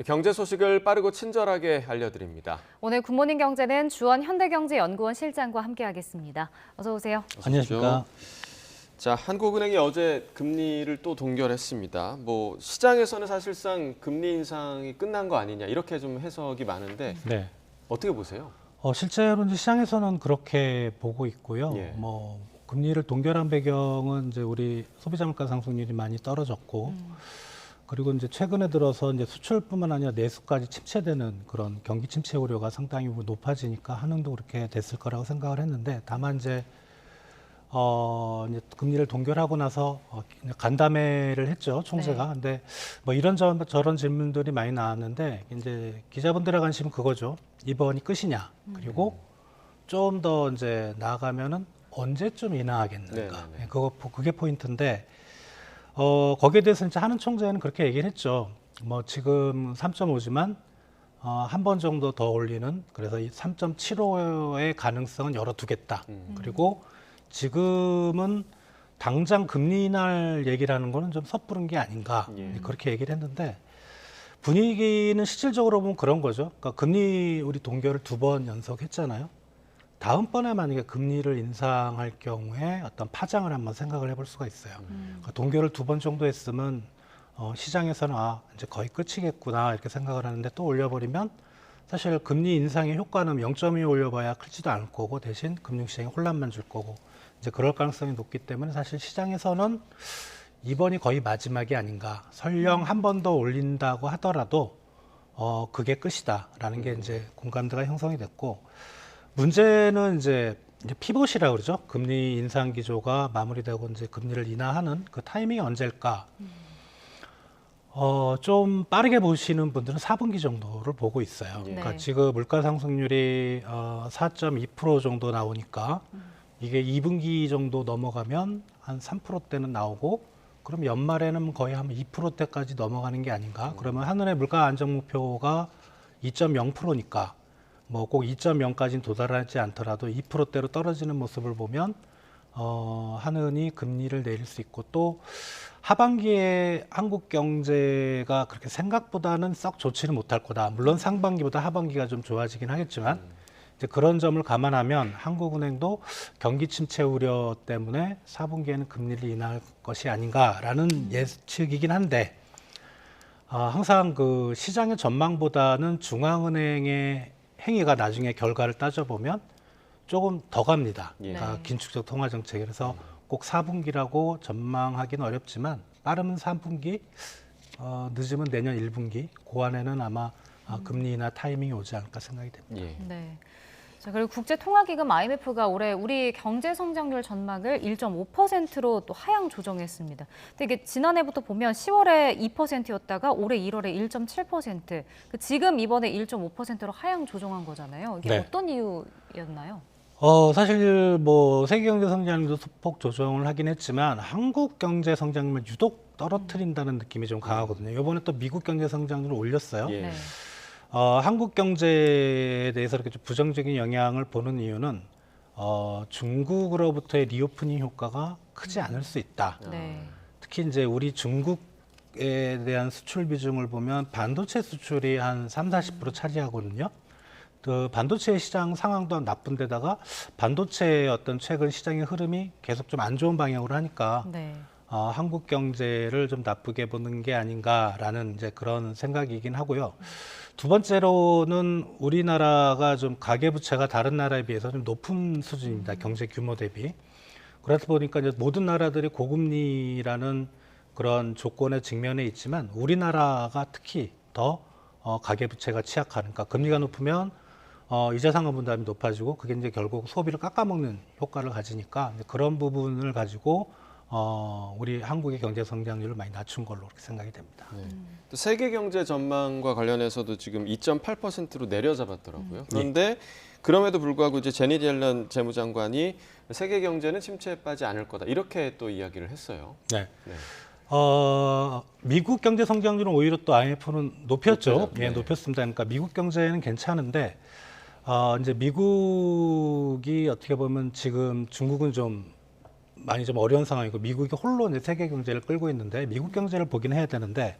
경제 소식을 빠르고 친절하게 알려드립니다. 오늘 굿모닝 경제는 주원 현대경제연구원 실장과 함께하겠습니다. 어서 오세요. 안녕하십니까. 자, 한국은행이 어제 금리를 또 동결했습니다. 시장에서는 사실상 금리 인상이 끝난 거 아니냐 이렇게 좀 해석이 많은데 네. 어떻게 보세요? 실제로 이제 시장에서는 그렇게 보고 있고요. 예. 금리를 동결한 배경은 이제 우리 소비자 물가 상승률이 많이 떨어졌고, 그리고 이제 최근에 들어서 이제 수출뿐만 아니라 내수까지 침체되는 그런 경기 침체 우려가 상당히 높아지니까 한흥도 그렇게 됐을 거라고 생각을 했는데, 다만 이제 이제 금리를 동결하고 나서 간담회를 했죠, 총재가. 네. 근데 이런저런 질문들이 많이 나왔는데, 이제 기자분들의 관심은 그거죠. 이번이 끝이냐. 그리고 좀 더 이제 나아가면은 언제쯤 인하하겠는가. 네네네. 그게 포인트인데, 거기에 대해서 이제 한은 총재는 그렇게 얘기를 했죠. 지금 3.5지만 한 번 정도 더 올리는, 그래서 이 3.75의 가능성은 열어두겠다. 그리고 지금은 당장 금리 인하를 얘기를 하는 거는 좀 섣부른 게 아닌가. 예. 그렇게 얘기를 했는데, 분위기는 실질적으로 보면 그런 거죠. 그러니까 금리 우리 동결을 2번 연속했잖아요. 다음번에 만약에 금리를 인상할 경우에 어떤 파장을 한번 생각을 해볼 수가 있어요. 그러니까 동결을 2번 정도 했으면 시장에서는 이제 거의 끝이겠구나 이렇게 생각을 하는데, 또 올려버리면 사실 금리 인상의 효과는 0.2 올려봐야 크지도 않을 거고, 대신 금융시장에 혼란만 줄 거고, 이제 그럴 가능성이 높기 때문에 사실 시장에서는 이번이 거의 마지막이 아닌가. 설령 한 번 더 올린다고 하더라도 그게 끝이다라는 게 이제 공감대가 형성이 됐고, 문제는 이제 피봇이라고 그러죠. 금리 인상 기조가 마무리되고 이제 금리를 인하하는 그 타이밍이 언제일까? 좀 빠르게 보시는 분들은 4분기 정도를 보고 있어요. 네. 그러니까 지금 물가 상승률이 4.2% 정도 나오니까 이게 2분기 정도 넘어가면 한 3%대는 나오고, 그럼 연말에는 거의 한 2%대까지 넘어가는 게 아닌가? 그러면 한은의 물가 안정 목표가 2.0%니까 꼭 2.0까지는 도달하지 않더라도 2%대로 떨어지는 모습을 보면 한은이 금리를 내릴 수 있고, 또 하반기에 한국 경제가 그렇게 생각보다는 썩 좋지는 못할 거다. 물론 상반기보다 하반기가 좀 좋아지긴 하겠지만 이제 그런 점을 감안하면 한국은행도 경기 침체 우려 때문에 4분기에는 금리를 인하할 것이 아닌가라는 예측이긴 한데, 항상 그 시장의 전망보다는 중앙은행의 행위가 나중에 결과를 따져보면 조금 더 갑니다. 예. 그러니까 긴축적 통화 정책. 그래서 꼭 4분기라고 전망하기는 어렵지만 빠르면 3분기, 늦으면 내년 1분기, 그 안에는 아마 금리 인하 타이밍이 오지 않을까 생각이 됩니다. 예. 네. 자, 그리고 국제통화기금 IMF가 올해 우리 경제 성장률 전망을 1.5%로 또 하향 조정했습니다. 근데 이게 지난해부터 보면 10월에 2%였다가 올해 1월에 1.7%, 지금 이번에 1.5%로 하향 조정한 거잖아요. 이게 네. 어떤 이유였나요? 사실 세계 경제 성장률도 소폭 조정을 하긴 했지만 한국 경제 성장률을 유독 떨어뜨린다는 느낌이 좀 강하거든요. 이번에 또 미국 경제 성장률을 올렸어요. 예. 네. 한국 경제에 대해서 이렇게 좀 부정적인 영향을 보는 이유는 중국으로부터의 리오프닝 효과가 크지 않을 수 있다. 네. 특히 이제 우리 중국에 대한 수출 비중을 보면 반도체 수출이 한 30-40% 차지하거든요. 그 반도체 시장 상황도 나쁜 데다가 반도체의 어떤 최근 시장의 흐름이 계속 좀 안 좋은 방향으로 하니까 네. 한국 경제를 좀 나쁘게 보는 게 아닌가라는 이제 그런 생각이긴 하고요. 두 번째로는 우리나라가 좀 가계부채가 다른 나라에 비해서 좀 높은 수준입니다. 경제 규모 대비. 그러다 보니까 이제 모든 나라들이 고금리라는 그런 조건에 직면해 있지만 우리나라가 특히 더 가계부채가 취약하니까, 그러니까 금리가 높으면 이자 상환 분담이 높아지고 그게 이제 결국 소비를 깎아먹는 효과를 가지니까 이제 그런 부분을 가지고 우리 한국의 경제 성장률을 많이 낮춘 걸로 그렇게 생각이 됩니다. 네. 또 세계 경제 전망과 관련해서도 지금 2.8%로 내려잡았더라고요. 그런데 그럼에도 불구하고 이제 제니 옐런 재무장관이 세계 경제는 침체에 빠지지 않을 거다 이렇게 또 이야기를 했어요. 네. 네. 미국 경제 성장률은 오히려 또 IMF는 높였죠. 높여요. 예, 네. 높였습니다. 그러니까 미국 경제는 괜찮은데 이제 미국이 어떻게 보면 지금 중국은 좀 많이 좀 어려운 상황이고 미국이 홀로 이제 세계 경제를 끌고 있는데, 미국 경제를 보긴 해야 되는데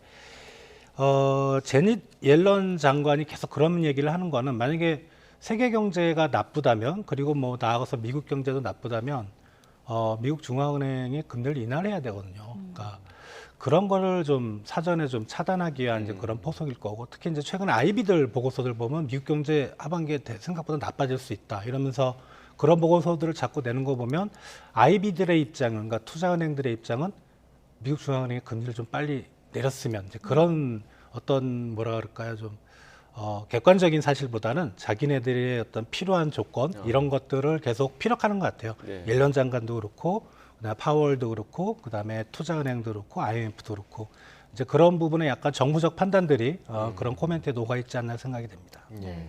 제닛 옐런 장관이 계속 그런 얘기를 하는 거는 만약에 세계 경제가 나쁘다면 그리고 뭐 나아가서 미국 경제도 나쁘다면 미국 중앙은행이 금리를 인하해야 되거든요. 그러니까 그런 거를 좀 사전에 좀 차단하기 위한 이제 그런 포석일 거고 특히 이제 최근에 아이비들 보고서들 보면 미국 경제 하반기에 생각보다 나빠질 수 있다 이러면서 그런 보고서들을 자꾸 내는 거 보면 아이비들의 입장은 그러니까 투자은행들의 입장은 미국 중앙은행이 금리를 좀 빨리 내렸으면 이제 그런 어떤 뭐라 그럴까요 좀 객관적인 사실보다는 자기네들의 어떤 필요한 조건 이런 것들을 계속 피력하는 것 같아요. 네. 옐런 장관도 그렇고 그다음에 파월도 그렇고 그다음에 투자은행도 그렇고 IMF도 그렇고 이제 그런 부분에 약간 정부적 판단들이 그런 코멘트에 녹아 있지 않나 생각이 됩니다. 예.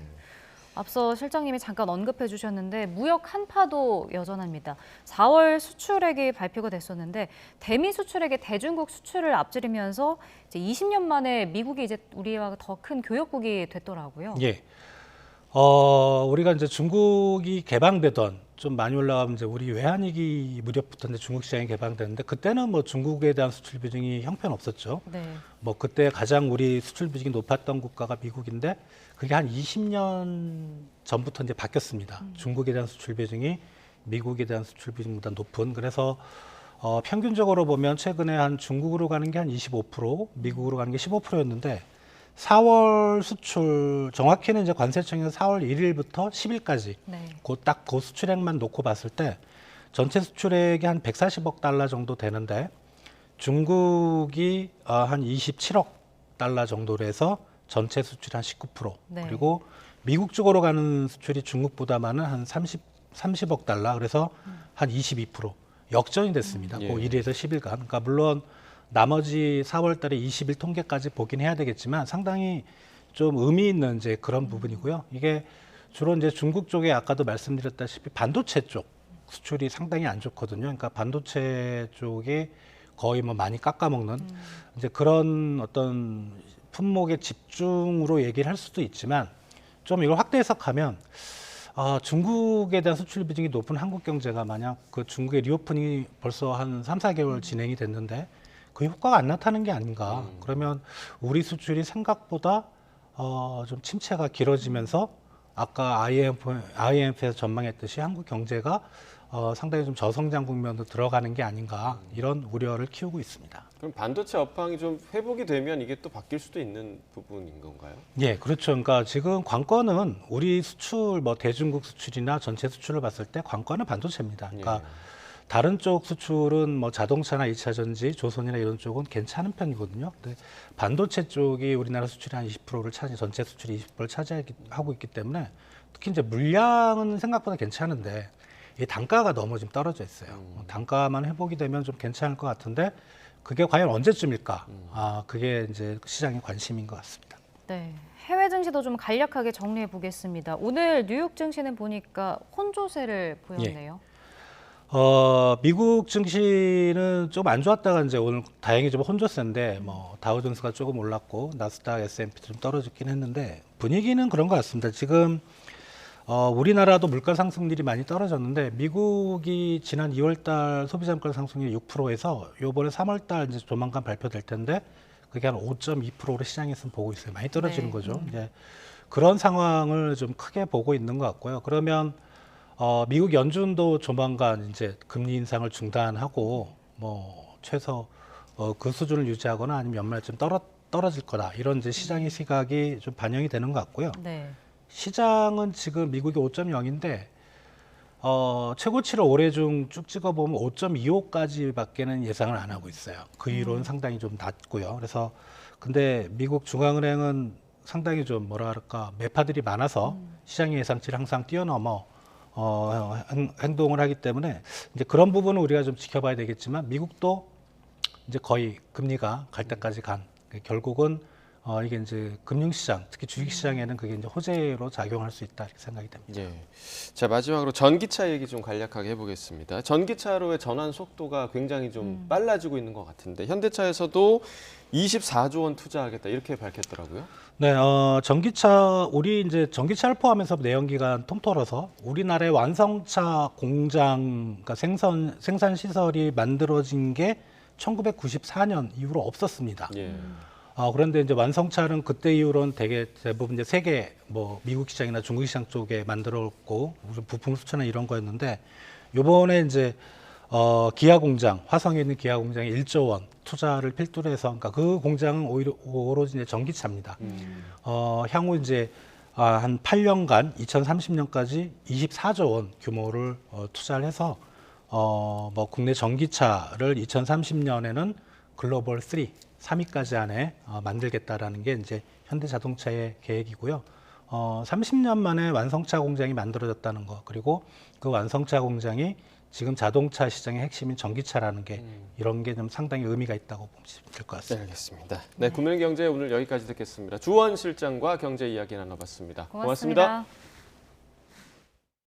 앞서 실장님이 잠깐 언급해 주셨는데 무역 한파도 여전합니다. 4월 수출액이 발표가 됐었는데 대미 수출액의 대중국 수출을 앞지르면서 이제 20년 만에 미국이 이제 우리와 더 큰 교역국이 됐더라고요. 예. 우리가 이제 중국이 개방되던 좀 많이 올라가면 이제 우리 외환위기 무렵부터 이제 중국 시장이 개방되는데 그때는 뭐 중국에 대한 수출 비중이 형편없었죠. 네. 뭐 그때 가장 우리 수출 비중이 높았던 국가가 미국인데 그게 한 20년 전부터 이제 바뀌었습니다. 중국에 대한 수출 비중이 미국에 대한 수출 비중보다 높은 그래서 평균적으로 보면 최근에 한 중국으로 가는 게 한 25%, 미국으로 가는 게 15%였는데 4월 수출 정확히는 이제 관세청에서 4월 1일부터 10일까지 네. 그 수출액만 놓고 봤을 때 전체 수출액이 한 140억 달러 정도 되는데 중국이 한 27억 달러 정도로 해서 전체 수출 한 19%. 네. 그리고 미국 쪽으로 가는 수출이 중국보다만은 한 30억 달러. 그래서 한 22% 역전이 됐습니다. 예. 그 1일에서 10일간. 그러니까 물론 나머지 4월 달에 20일 통계까지 보긴 해야 되겠지만 상당히 좀 의미 있는 이제 그런 부분이고요. 이게 주로 이제 중국 쪽에 아까도 말씀드렸다시피 반도체 쪽 수출이 상당히 안 좋거든요. 그러니까 반도체 쪽에 거의 뭐 많이 깎아먹는 이제 그런 어떤 품목의 집중으로 얘기를 할 수도 있지만 좀 이걸 확대 해석하면 중국에 대한 수출 비중이 높은 한국 경제가 만약 그 중국의 리오프닝이 벌써 한 3, 4개월 진행이 됐는데 그 효과가 안 나타나는 게 아닌가. 그러면 우리 수출이 생각보다 좀 침체가 길어지면서 아까 IMF에서 전망했듯이 한국 경제가 상당히 좀 저성장 국면으로 들어가는 게 아닌가 이런 우려를 키우고 있습니다. 그럼 반도체 업황이 좀 회복이 되면 이게 또 바뀔 수도 있는 부분인 건가요? 예, 그렇죠. 그러니까 지금 관건은 우리 수출, 뭐 대중국 수출이나 전체 수출을 봤을 때 관건은 반도체입니다. 그러니까 다른 쪽 수출은 뭐 자동차나 2차 전지, 조선이나 이런 쪽은 괜찮은 편이거든요. 근데 반도체 쪽이 우리나라 수출이 한 20%를 전체 수출이 20%를 차지하고 있기 때문에 특히 이제 물량은 생각보다 괜찮은데 이 단가가 너무 지금 떨어져 있어요. 단가만 회복이 되면 좀 괜찮을 것 같은데 그게 과연 언제쯤일까? 그게 이제 시장의 관심인 것 같습니다. 네. 해외 증시도 좀 간략하게 정리해 보겠습니다. 오늘 뉴욕 증시는 보니까 혼조세를 보였네요. 미국 증시는 좀 안 좋았다가 이제 오늘 다행히 좀 혼조세인데 뭐 다우존스가 조금 올랐고 나스닥, S&P도 좀 떨어졌긴 했는데 분위기는 그런 것 같습니다. 지금 우리나라도 물가 상승률이 많이 떨어졌는데 미국이 지난 2월달 소비자 물가 상승률이 6%에서 요번에 3월달 이제 조만간 발표될 텐데 그게 한 5.2%로 시장에서는 보고 있어요. 많이 떨어지는 네. 거죠. 이제 그런 상황을 좀 크게 보고 있는 것 같고요. 그러면 미국 연준도 조만간 이제 금리 인상을 중단하고 뭐 최소 그 수준을 유지하거나 아니면 연말쯤 떨어질 거다 이런 이제 시장의 시각이 좀 반영이 되는 것 같고요. 네. 시장은 지금 미국이 5.0인데 최고치를 올해 중 쭉 찍어보면 5.25까지밖에는 예상을 안 하고 있어요. 그 이후로는 상당히 좀 낮고요. 그래서 근데 미국 중앙은행은 상당히 좀 뭐라 할까 매파들이 많아서 시장의 예상치를 항상 뛰어넘어 행동을 하기 때문에 이제 그런 부분은 우리가 좀 지켜봐야 되겠지만 미국도 이제 거의 금리가 갈 때까지 간 결국은 이게 이제 금융시장, 특히 주식시장에는 그게 이제 호재로 작용할 수 있다 이렇게 생각이 됩니다. 예. 자, 마지막으로 전기차 얘기 좀 간략하게 해보겠습니다. 전기차로의 전환 속도가 굉장히 좀 빨라지고 있는 것 같은데 현대차에서도 24조 원 투자하겠다 이렇게 밝혔더라고요. 네, 전기차 우리 이제 전기차를 포함해서 내연기관 통틀어서 우리나라의 완성차 공장, 그러니까 생산 시설이 만들어진 게 1994년 이후로 없었습니다. 예. 그런데 이제 완성차는 그때 이후로는 대부분 이제 세계 뭐 미국 시장이나 중국 시장 쪽에 만들었고 무슨 부품 수출이나 이런 거였는데 요번에 이제 기아 공장, 화성에 있는 기아 공장에 1조 원 투자를 필두로 해서 그러니까 그 공장은 오로지 이제 전기차입니다. 향후 이제 한 8년간 2030년까지 24조 원 규모를 투자를 해서 뭐 국내 전기차를 2030년에는 글로벌 3위까지 안에 만들겠다라는 게 이제 현대자동차의 계획이고요. 30년 만에 완성차 공장이 만들어졌다는 거, 그리고 그 완성차 공장이 지금 자동차 시장의 핵심인 전기차라는 게 이런 게 좀 상당히 의미가 있다고 보시면 될 것 네, 같습니다. 알겠습니다. 네, 구매경제 오늘 여기까지 듣겠습니다. 주원 실장과 경제 이야기 나눠봤습니다. 고맙습니다.